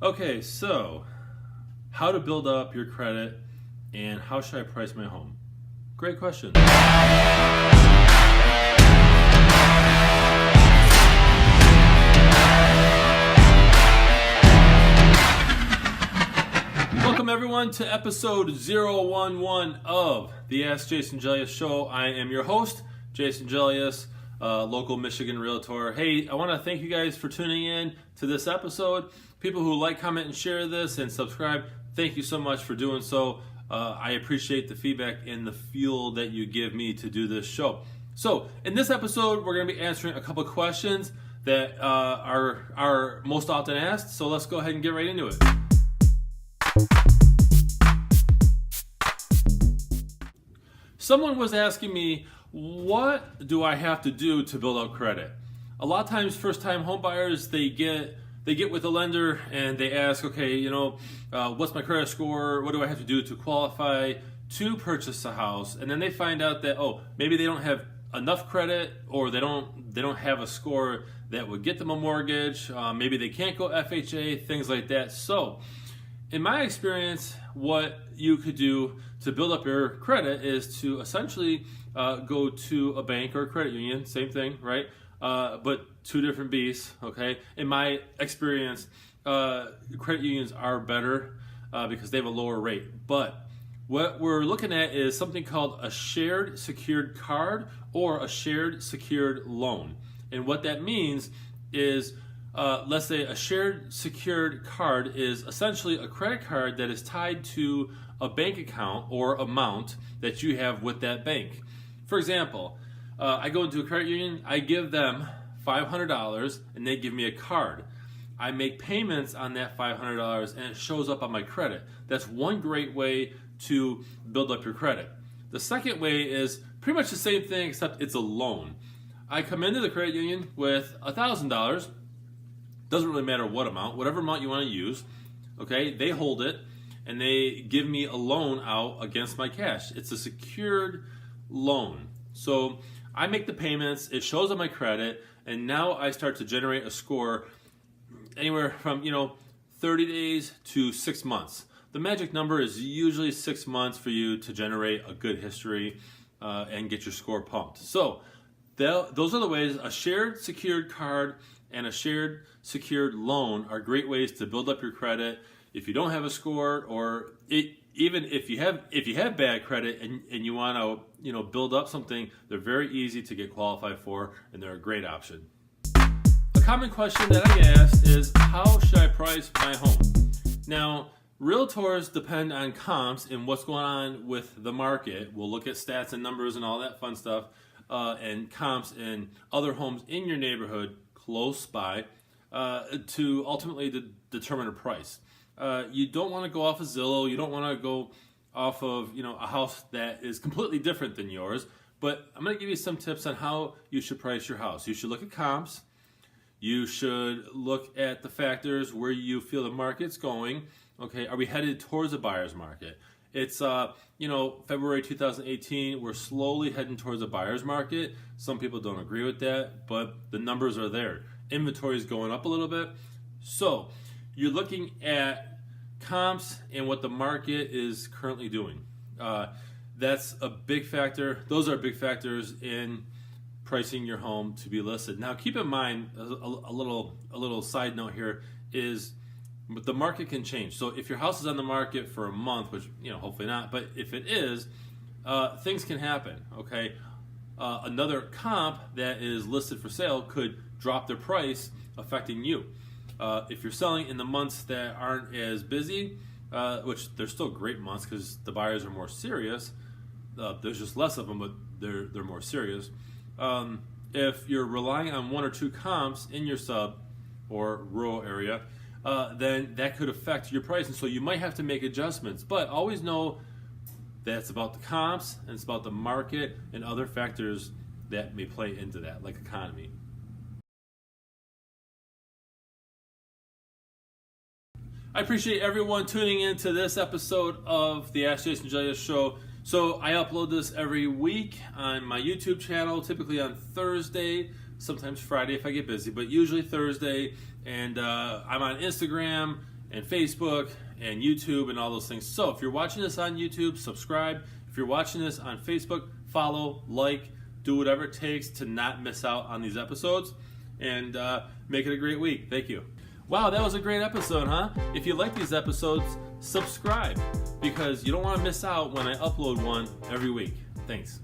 Okay, so how to build up your credit and how should I price my home? Great question. Welcome everyone to episode 011 of the Ask Jason Gelios show. I am your host, Jason Gelios, local Michigan realtor. Hey, I want to thank you guys for tuning in to this episode. People who like, comment, and share this and subscribe, thank you so much for doing so. I appreciate the feedback and the fuel that you give me to do this show. So in this episode, we're going to be answering a couple questions that are most often asked. So let's go ahead and get right into it. Someone was asking me, what do I have to do to build up credit? A lot of times first-time home buyers, they get with the lender and they ask, okay, what's my credit score? What do I have to do to qualify to purchase a house? And then they find out that, maybe they don't have enough credit, or they don't have a score that would get them a mortgage. Maybe they can't go FHA, things like that. So in my experience, what you could do to build up your credit is to essentially go to a bank or a credit union, same thing, right? But two different beasts, okay? In my experience, credit unions are better because they have a lower rate. But what we're looking at is something called a shared secured card or a shared secured loan. And what that means is, let's say a shared secured card is essentially a credit card that is tied to a bank account or amount that you have with that bank. For example, I go into a credit union, I give them $500 and they give me a card. I make payments on that $500 and it shows up on my credit. That's one great way to build up your credit. The second way is pretty much the same thing, except it's a loan. I come into the credit union with $1,000. Doesn't really matter what amount, whatever amount you want to use. Okay, they hold it and they give me a loan out against my cash. It's a secured loan. So I make the payments, it shows on my credit, and now I start to generate a score anywhere from 30 days to 6 months. The magic number is usually 6 months for you to generate a good history and get your score pumped. So those are the ways. A shared secured card and a shared secured loan are great ways to build up your credit. If you don't have a score, or even if you have bad credit and you want to build up something, they're very easy to get qualified for, and they're a great option. A common question that I get asked is, how should I price my home? Now, realtors depend on comps and what's going on with the market. We'll look at stats and numbers and all that fun stuff, and comps and other homes in your neighborhood close by to ultimately determine a price. You don't want to go off of Zillow. You don't want to go off of a house that is completely different than yours. But I'm going to give you some tips on how you should price your house. You should look at comps. You should look at the factors where you feel the market's going. Okay, are we headed towards a buyer's market? It's February 2018. We're slowly heading towards a buyer's market. Some people don't agree with that, but the numbers are there. Inventory is going up a little bit. So you're looking at comps and what the market is currently doing. That's a big factor. Those are big factors in pricing your home to be listed. Now, keep in mind a little side note here is the market can change. So if your house is on the market for a month, which hopefully not, but if it is, things can happen. Okay, another comp that is listed for sale could drop their price, affecting you. If you're selling in the months that aren't as busy, which they're still great months because the buyers are more serious, there's just less of them, but they're more serious. If you're relying on one or two comps in your sub or rural area, then that could affect your price, and so you might have to make adjustments. But always know that it's about the comps and it's about the market and other factors that may play into that, like economy. I appreciate everyone tuning in to this episode of the Ask Jason Gelios show. So I upload this every week on my YouTube channel, typically on Thursday, sometimes Friday if I get busy, but usually Thursday. And I'm on Instagram and Facebook and YouTube and all those things. So if you're watching this on YouTube, subscribe. If you're watching this on Facebook, follow, like, do whatever it takes to not miss out on these episodes, and make it a great week. Thank you. Wow, that was a great episode, huh? If you like these episodes, subscribe, because you don't want to miss out when I upload one every week. Thanks.